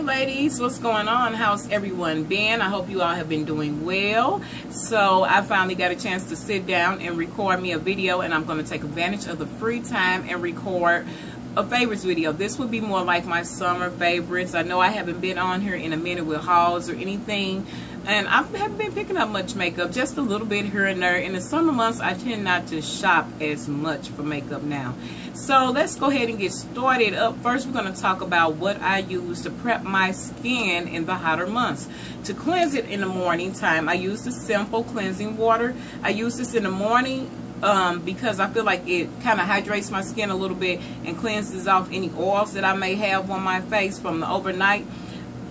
ladies, what's going on? How's everyone been? I hope you all have been doing well. So I finally got a chance to sit down and record me a video, and I'm going to take advantage of the free time and record a favorites video. This would be more like my summer favorites. I know I haven't been on here in a minute with hauls or anything, and I haven't been picking up much makeup, just a little bit here and there. In the summer months, I tend not to shop as much for makeup now. So let's go ahead and get started. Up first, we're going to talk about what I use to prep my skin in the hotter months. To cleanse it in the morning time, I use the Simple Cleansing Water. I use this in the morning because I feel like it kind of hydrates my skin a little bit and cleanses off any oils that I may have on my face from the overnight.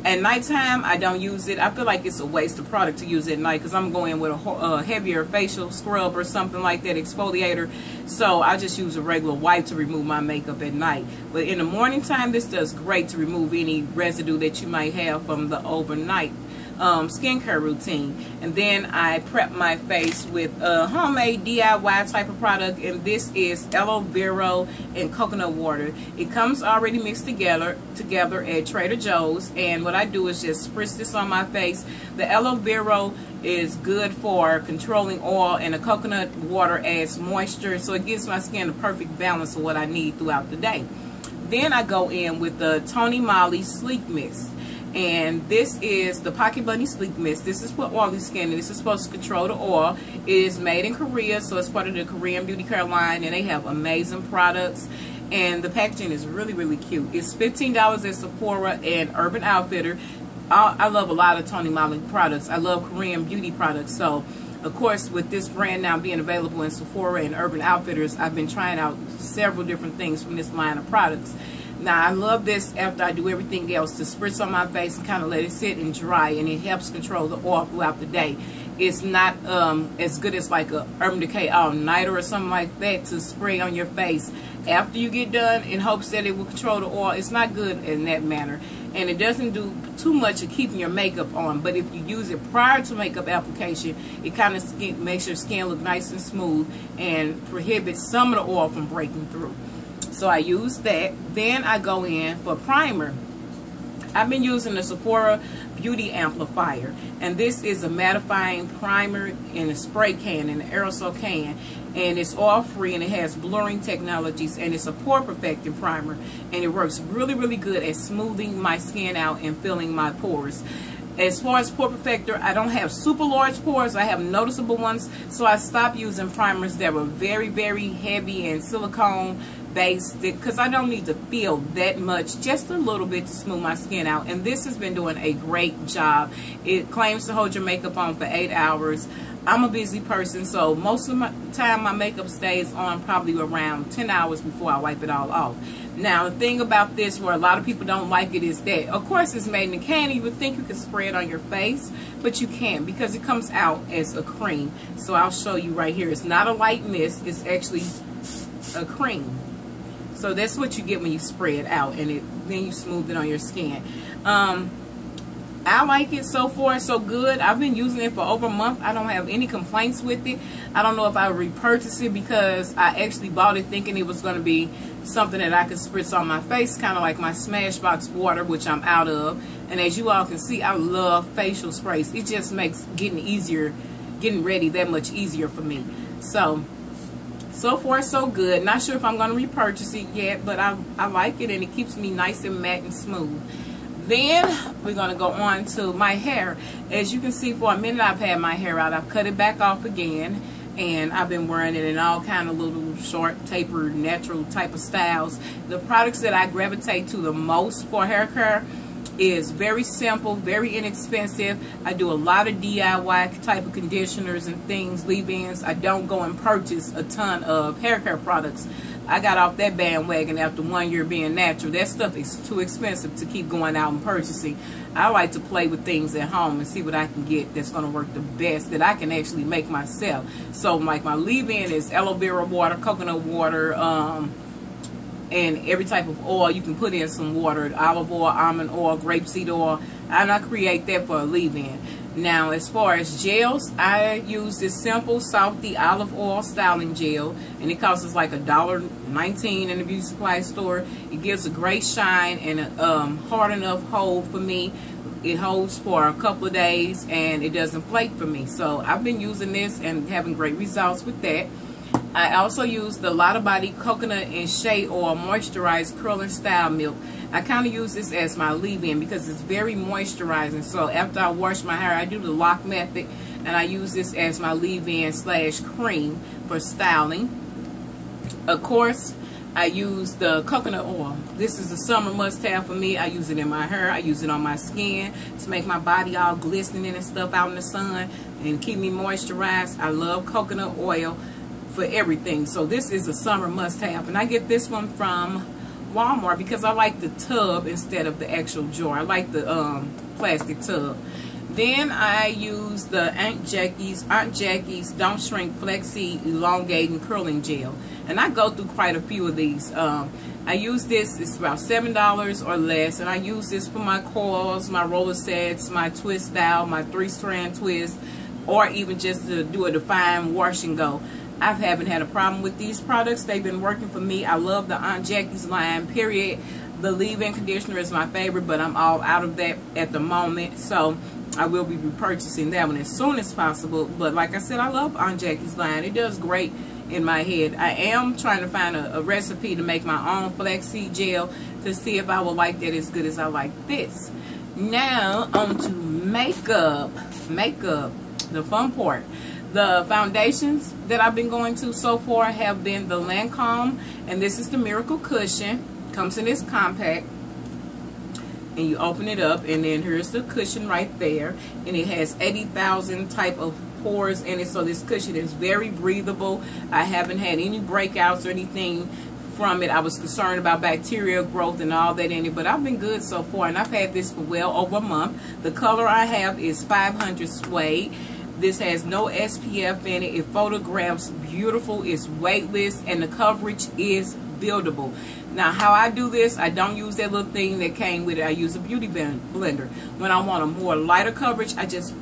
At nighttime, I don't use it. I feel like it's a waste of product to use at night because I'm going with a heavier facial scrub or something like that, exfoliator. So I just use a regular wipe to remove my makeup at night. But in the morning time, this does great to remove any residue that you might have from the overnight skincare routine. And then I prep my face with a homemade DIY type of product, and this is aloe vera and coconut water. It comes already mixed together at Trader Joe's, and what I do is just spritz this on my face. The aloe vera is good for controlling oil, and the coconut water adds moisture, so it gives my skin the perfect balance of what I need throughout the day. Then I go in with the Tony Moly Sleek Mist. And this is the Pocket Bunny Sleek Mist. This is for oily skin, and this is supposed to control the oil. It is made in Korea, so it's part of the Korean beauty care line, and they have amazing products. And the packaging is really, really cute. It's $15 at Sephora and Urban Outfitter. I love a lot of Tony Moly products. I love Korean beauty products. So, of course, with this brand now being available in Sephora and Urban Outfitters, I've been trying out several different things from this line of products. Now, I love this after I do everything else, to spritz on my face and kind of let it sit and dry, and it helps control the oil throughout the day. It's not as good as like a Urban Decay all-nighter or something like that to spray on your face after you get done in hopes that it will control the oil. It's not good in that manner, and it doesn't do too much of keeping your makeup on. But if you use it prior to makeup application, it kind of makes your skin look nice and smooth and prohibits some of the oil from breaking through. So I use that. Then I go in for primer. I've been using the Sephora Beauty Amplifier, and this is a mattifying primer in a spray can, in an aerosol can, and it's oil free, and it has blurring technologies, and it's a pore perfecting primer, and it works really, really good at smoothing my skin out and filling my pores. As far as pore perfector, I don't have super large pores. I have noticeable ones, so I stopped using primers that were very, very heavy and silicone based, because I don't need to feel that much, just a little bit to smooth my skin out. And this has been doing a great job. It claims to hold your makeup on for 8 hours. I'm a busy person, so most of the time my makeup stays on probably around 10 hours before I wipe it all off. Now, the thing about this, where a lot of people don't like it, is that, of course, it's made in a can. You would think you could spray it on your face, but you can't, because it comes out as a cream. So I'll show you right here. It's not a light mist. It's actually a cream. So that's what you get when you spray it out, and then you smooth it on your skin. I like it so far, so good. I've been using it for over a month. I don't have any complaints with it. I don't know if I would repurchase it, because I actually bought it thinking it was going to be something that I could spritz on my face, kind of like my Smashbox water, which I'm out of. And as you all can see, I love facial sprays. It just makes getting ready that much easier for me. So far, so good. Not sure if I'm going to repurchase it yet, but I like it, and it keeps me nice and matte and smooth. Then we're going to go on to my hair. As you can see, for a minute I've had my hair out. I've cut it back off again, and I've been wearing it in all kind of little short, tapered, natural type of styles. The products that I gravitate to the most for hair care is very simple, very inexpensive. I do a lot of DIY type of conditioners and things, leave-ins. I don't go and purchase a ton of hair care products. I got off that bandwagon after 1 year being natural. That stuff is too expensive to keep going out and purchasing. I like to play with things at home and see what I can get that's going to work the best, that I can actually make myself. So like my leave-in is aloe vera water, coconut water, and every type of oil. You can put in some water, olive oil, almond oil, grapeseed oil, and I create that for a leave-in. Now, as far as gels, I use this Simple Salty Olive Oil Styling Gel, and it costs us like $1.19 in the beauty supply store. It gives a great shine and a hard enough hold for me. It holds for a couple of days, and it doesn't flake for me. So I've been using this and having great results with that. I also use the Lotta Body Coconut and Shea Oil Moisturized Curl and Style Milk. I kind of use this as my leave-in because it's very moisturizing. So after I wash my hair, I do the lock method, and I use this as my leave-in / cream for styling. Of course, I use the coconut oil. This is a summer must-have for me. I use it in my hair. I use it on my skin to make my body all glistening and stuff out in the sun and keep me moisturized. I love coconut oil for everything. So this is a summer must-have, and I get this one from Walmart because I like the tub instead of the actual jar. I like the plastic tub. Then I use the Aunt Jackie's Don't Shrink Flexi Elongating Curling Gel, and I go through quite a few of these. I use this, it's about $7 or less, and I use this for my coils, my roller sets, my twist style, my 3-strand twist, or even just to do a define wash and go. I haven't had a problem with these products. They've been working for me. I love the Aunt Jackie's line, period. The leave-in conditioner is my favorite, but I'm all out of that at the moment. So I will be repurchasing that one as soon as possible. But like I said, I love Aunt Jackie's line. It does great in my head. I am trying to find a recipe to make my own Flexi Gel to see if I will like that as good as I like this. Now, on to makeup. Makeup, the fun part. The foundations that I've been going to so far have been the Lancome, and this is the Miracle Cushion. Comes in this compact, and you open it up, and then here's the cushion right there, and it has 80,000 type of pores in it, so this cushion is very breathable. I haven't had any breakouts or anything from it. I was concerned about bacterial growth and all that in it, but I've been good so far, and I've had this for well over a month. The color I have is 500 Suede. This has no SPF in it. It photographs beautiful. It's weightless, and the coverage is buildable. Now, how I do this, I don't use that little thing that came with it. I use a beauty blender. When I want a more lighter coverage, I just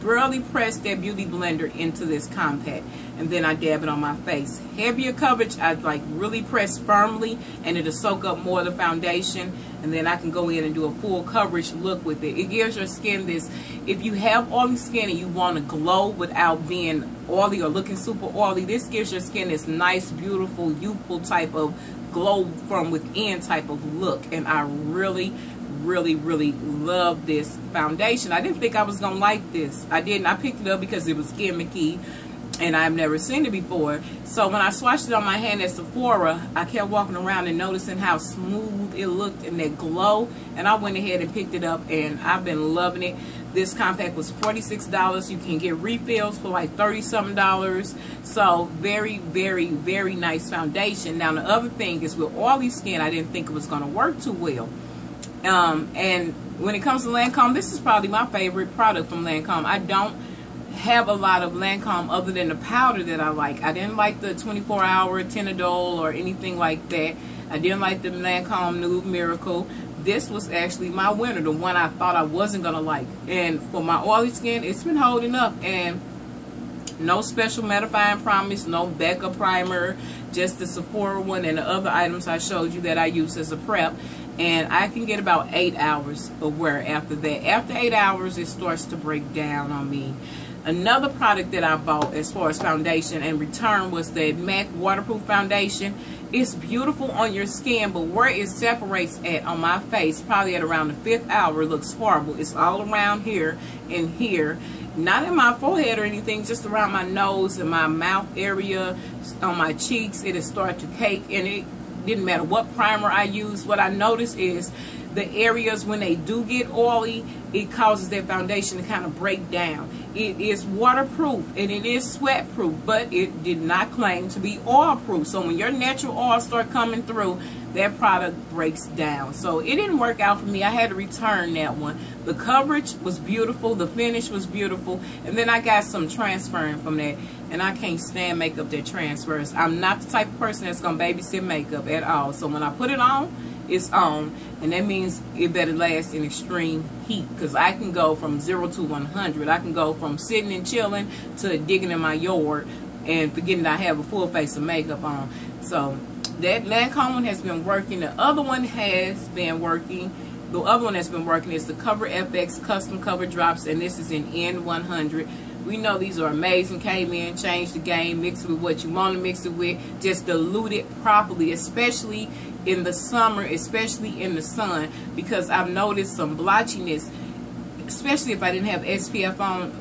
barely press that beauty blender into this compact, and then I dab it on my face. Heavier coverage, I like really press firmly, and it'll soak up more of the foundation, and then I can go in and do a full coverage look with it. It gives your skin this, if you have oily skin and you want to glow without being oily or looking super oily, this gives your skin this nice, beautiful, youthful type of glow from within type of look, and I really love this foundation. I didn't think I was gonna like this. I didn't. I picked it up because it was gimmicky and I've never seen it before. So when I swatched it on my hand at Sephora, I kept walking around and noticing how smooth it looked and that glow, and I went ahead and picked it up, and I've been loving it. This compact was $46. You can get refills for like $30-something. So very nice foundation. Now the other thing is, with oily skin, I didn't think it was going to work too well. And when it comes to Lancome, this is probably my favorite product from Lancome. I don't have a lot of Lancome other than the powder that I like. I didn't like the 24-hour Tinidol or anything like that. I didn't like the Lancome Nude Miracle. This was actually my winner, the one I thought I wasn't going to like. And for my oily skin, it's been holding up. And no special mattifying promise, no Becca primer, just the Sephora one and the other items I showed you that I use as a prep. And I can get about 8 hours of wear after that. After 8 hours, it starts to break down on me. Another product that I bought as far as foundation and return was the MAC Waterproof Foundation. It's beautiful on your skin, but where it separates at on my face, probably at around the 5th hour, looks horrible. It's all around here and here. Not in my forehead or anything, just around my nose and my mouth area, on my cheeks. It has started to cake, and it didn't matter what primer I use. What I noticed is the areas when they do get oily, it causes their foundation to kind of break down. It is waterproof and it is sweat proof, but it did not claim to be oil proof. So when your natural oils start coming through, that product breaks down. So it didn't work out for me. I had to return that one. The coverage was beautiful, the finish was beautiful, and then I got some transferring from that, and I can't stand makeup that transfers. I'm not the type of person that's gonna babysit makeup at all. So when I put it on, it's on, and that means it better last in extreme heat, because I can go from 0 to 100. I can go from sitting and chilling to digging in my yard and forgetting I have a full face of makeup on. So that Lancome one has been working. The other one has been working. The other one that's been working is the Cover FX Custom Cover Drops, and this is in N100. We know these are amazing. Came in, changed the game, mix it with what you want to mix it with. Just dilute it properly, especially in the summer, especially in the sun, because I've noticed some blotchiness, especially if I didn't have SPF on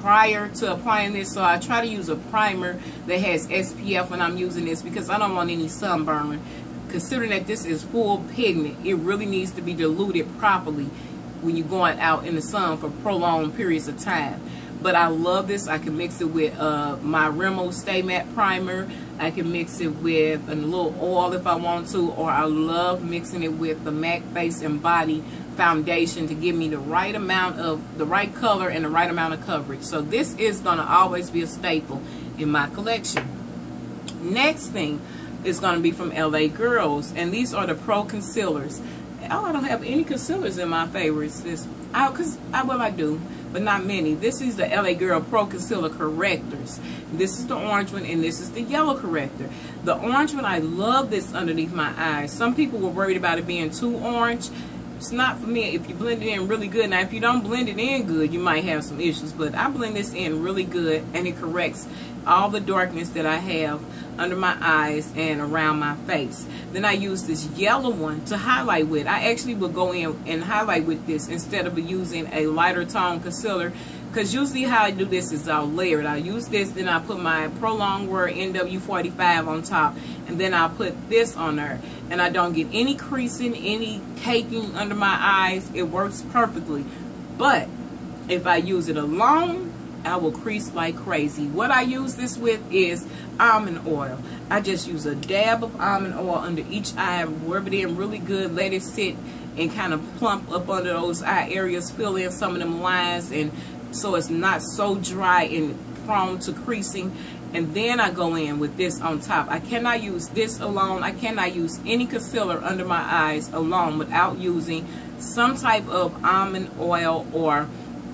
prior to applying this. So I try to use a primer that has SPF when I'm using this, because I don't want any sunburn. Considering that this is full pigment, it really needs to be diluted properly when you're going out in the sun for prolonged periods of time. But I love this. I can mix it with my Rimmel Stay Matte Primer. I can mix it with a little oil if I want to, or I love mixing it with the MAC Face and Body foundation to give me the right amount of, the right color and the right amount of coverage. So this is going to always be a staple in my collection. Next thing is going to be from LA Girls, and these are the Pro Concealers. Oh, I don't have any concealers in my favorites. Well, I do, but not many. This is the LA Girl Pro Concealer Correctors. This is the orange one, and this is the yellow corrector. The orange one, I love this underneath my eyes. Some people were worried about it being too orange. It's not for me if you blend it in really good. Now, if you don't blend it in good, you might have some issues, but I blend this in really good, and it corrects all the darkness that I have under my eyes and around my face. Then I use this yellow one to highlight with. I actually will go in and highlight with this instead of using a lighter tone concealer, because usually how I do this is I'll layer it. I'll use this, then I'll put my Pro Longwear NW45 on top, and then I'll put this on there. And I don't get any creasing, any caking under my eyes. It works perfectly. But if I use it alone, I will crease like crazy. What I use this with is almond oil. I just use a dab of almond oil under each eye, rub it in really good, let it sit and kind of plump up under those eye areas, fill in some of them lines, and so it's not so dry and prone to creasing. And then I go in with this on top. I cannot use this alone. I cannot use any concealer under my eyes alone without using some type of almond oil, or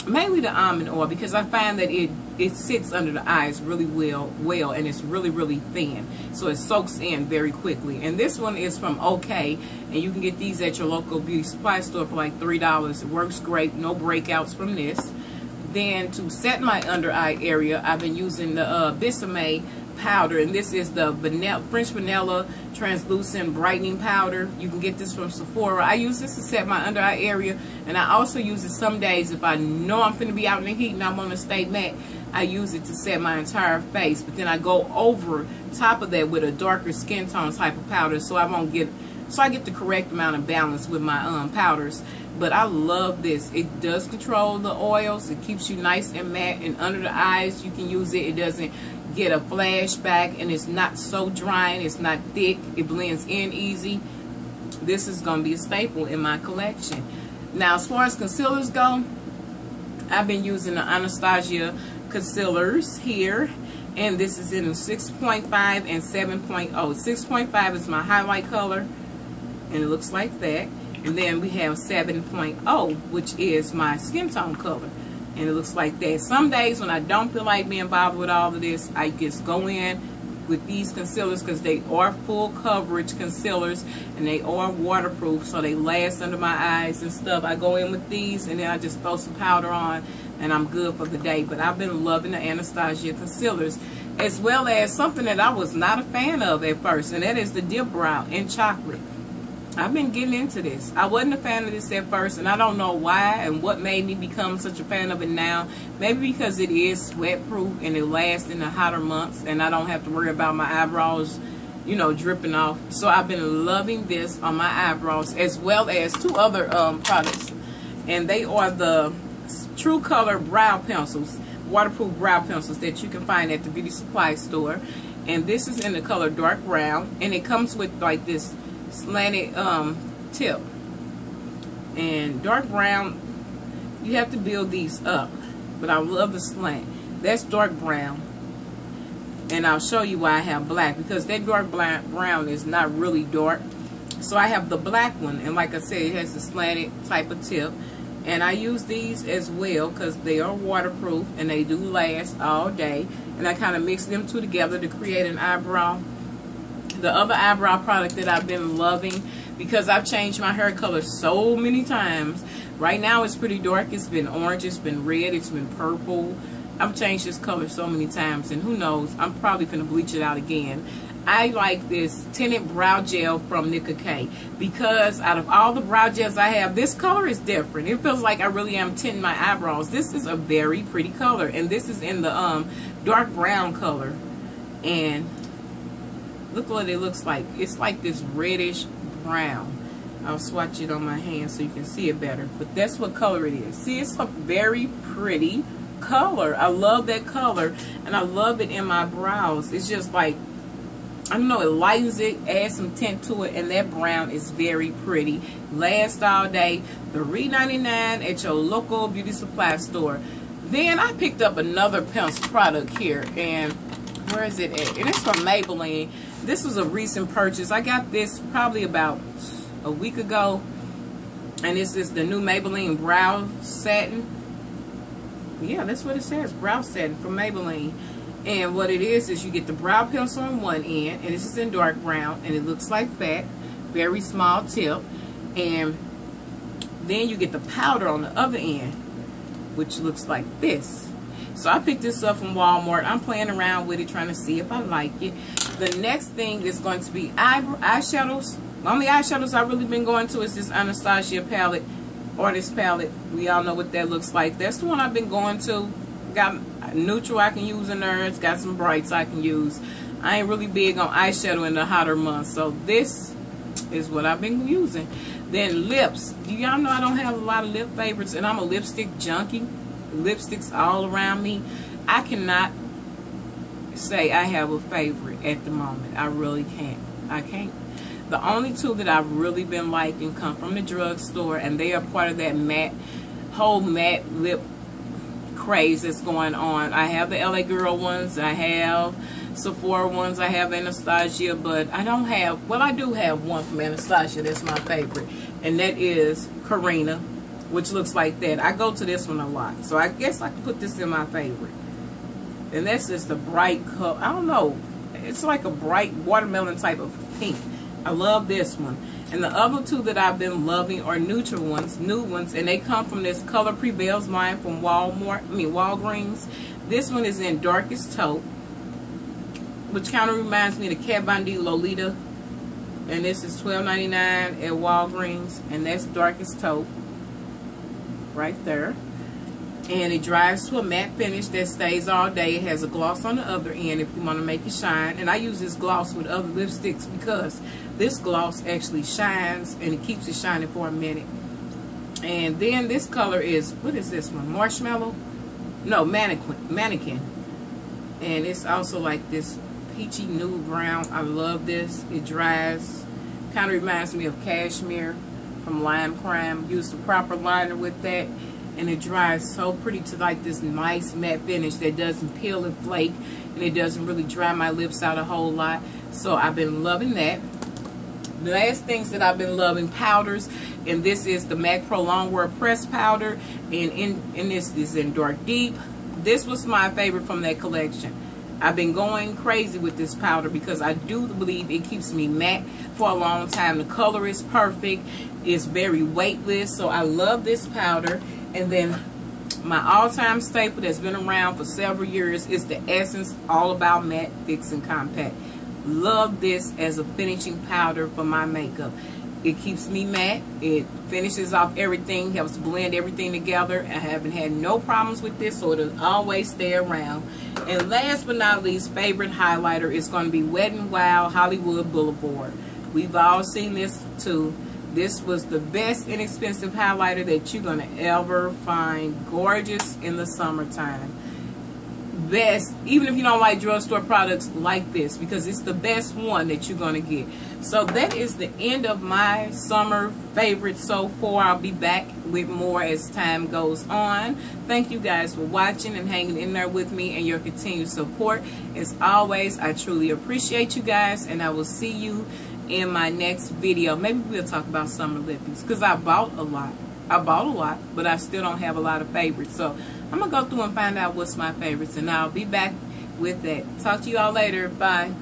mainly the almond oil, because I find that it sits under the eyes really well, and it's really thin, so it soaks in very quickly. And this one is from OK, and you can get these at your local beauty supply store for like $3. It works great. No breakouts from this. Then to set my under eye area, I've been using the Bissamay powder, and this is the French Vanilla Translucent Brightening Powder. You can get this from Sephora. I use this to set my under eye area, and I also use it some days if I know I'm going to be out in the heat and I want to stay matte. I use it to set my entire face, but then I go over top of that with a darker skin tone type of powder, so I get the correct amount of balance with my powders. But I love this. It does control the oils. It keeps you nice and matte, and under the eyes you can use it. It doesn't get a flashback, and it's not so drying. It's not thick. It blends in easy. This is going to be a staple in my collection. Now, as far as concealers go, I've been using the Anastasia concealers here, and this is in 6.5 and 7.0. 6.5 is my highlight color, and it looks like that. And then we have 7.0, which is my skin tone color, and it looks like that. Some days when I don't feel like being bothered with all of this, I just go in with these concealers, because they are full coverage concealers, and they are waterproof, so they last under my eyes and stuff. I go in with these, and then I just throw some powder on, and I'm good for the day. But I've been loving the Anastasia concealers, as well as something that I was not a fan of at first, and that is the Dip Brow in Chocolate. I've been getting into this. I wasn't a fan of this at first, and I don't know why and what made me become such a fan of it now. Maybe because it is sweat proof and it lasts in the hotter months, and I don't have to worry about my eyebrows, you know, dripping off. So I've been loving this on my eyebrows, as well as two other products, and they are the True Color brow pencils, waterproof brow pencils that you can find at the beauty supply store. And this is in the color dark brown, and it comes with like this slanted tip. And dark brown, you have to build these up, but I love the slant. That's dark brown, and I'll show you why I have black, because that dark brown is not really dark. So I have the black one, and like I said, it has the slanted type of tip. And I use these as well because they are waterproof and they do last all day. And I kind of mix them two together to create an eyebrow. The other eyebrow product that I've been loving, because I've changed my hair color so many times. Right now it's pretty dark. It's been orange, it's been red, it's been purple. I've changed this color so many times, and who knows, I'm probably going to bleach it out again. I like this tinted brow gel from Nicka K, because out of all the brow gels I have, this color is different. It feels like I really am tinting my eyebrows. This is a very pretty color, and this is in the dark brown color. And look what it looks like. It's like this reddish brown. I'll swatch it on my hand so you can see it better. But that's what color it is. See, it's a very pretty color. I love that color, and I love it in my brows. It's just like, I don't know, it lightens it, adds some tint to it, and that brown is very pretty. Lasts all day. $3.99 at your local beauty supply store. Then I picked up another pencil product here, and where is it at? And it's from Maybelline. This was a recent purchase. I got this probably about a week ago, and this is the new Maybelline Brow Satin. Yeah, that's what it says, Brow Satin from Maybelline. And what it is you get the brow pencil on one end, and this is in dark brown, and it looks like that, very small tip. And then you get the powder on the other end, which looks like this. So I picked this up from Walmart. I'm playing around with it, trying to see if I like it. The next thing is going to be eyeshadows. The only eyeshadows I've really been going to is this Anastasia palette, Artist palette. We all know what that looks like. That's the one I've been going to. Got neutral I can use in there. It's got some brights I can use. I ain't really big on eyeshadow in the hotter months, so this is what I've been using. Then lips. Y'all know I don't have a lot of lip favorites, and I'm a lipstick junkie. Lipsticks all around me. I cannot say I have a favorite at the moment. I really can't. I can't. The only two that I've really been liking come from the drugstore, and they are part of that whole matte lip craze that's going on. I have the LA Girl ones, I have Sephora ones, I have Anastasia, but I don't have, well, I do have one from Anastasia that's my favorite, and that is Carina, which looks like that. I go to this one a lot, so I guess I can put this in my favorite. And that's just a bright color. I don't know, it's like a bright watermelon type of pink. I love this one. And the other two that I've been loving are neutral ones, new ones, and they come from this Color Prevails line from Walgreens. This one is in Darkest Taupe, which kind of reminds me of the Kat Von D Lolita. And this is $12.99 at Walgreens, and that's Darkest Taupe right there. And it dries to a matte finish that stays all day. It has a gloss on the other end if you want to make it shine. And I use this gloss with other lipsticks because this gloss actually shines and it keeps it shining for a minute. And then this color is, what is this one? Marshmallow? No, Mannequin. And it's also like this peachy nude brown. I love this. It dries. Kind of reminds me of Cashmere from Lime Crime. Use the proper liner with that. And it dries so pretty to like this nice matte finish that doesn't peel and flake, and it doesn't really dry my lips out a whole lot. So I've been loving that. The last things that I've been loving, powders, and this is the MAC Pro Longwear Press Powder, and this is in Dark Deep. This was my favorite from that collection. I've been going crazy with this powder because I do believe it keeps me matte for a long time. The color is perfect. It's very weightless, so I love this powder. And then my all-time staple that's been around for several years is the Essence All About Matte Fix and Compact. Love this as a finishing powder for my makeup. It keeps me matte. It finishes off everything, helps blend everything together. I haven't had no problems with this, so it'll always stay around. And last but not least, favorite highlighter is going to be Wet n Wild Hollywood Boulevard. We've all seen this too. This was the best inexpensive highlighter that you're going to ever find. Gorgeous in the summertime. Best, even if you don't like drugstore products, like this, because it's the best one that you're going to get. So that is the end of my summer favorites so far. I'll be back with more as time goes on. Thank you guys for watching and hanging in there with me and your continued support. As always, I truly appreciate you guys, and I will see you in my next video. Maybe we'll talk about summer lippies, because I bought a lot. But I still don't have a lot of favorites. So I'm going to go through and find out what's my favorites, and I'll be back with that. Talk to you all later. Bye.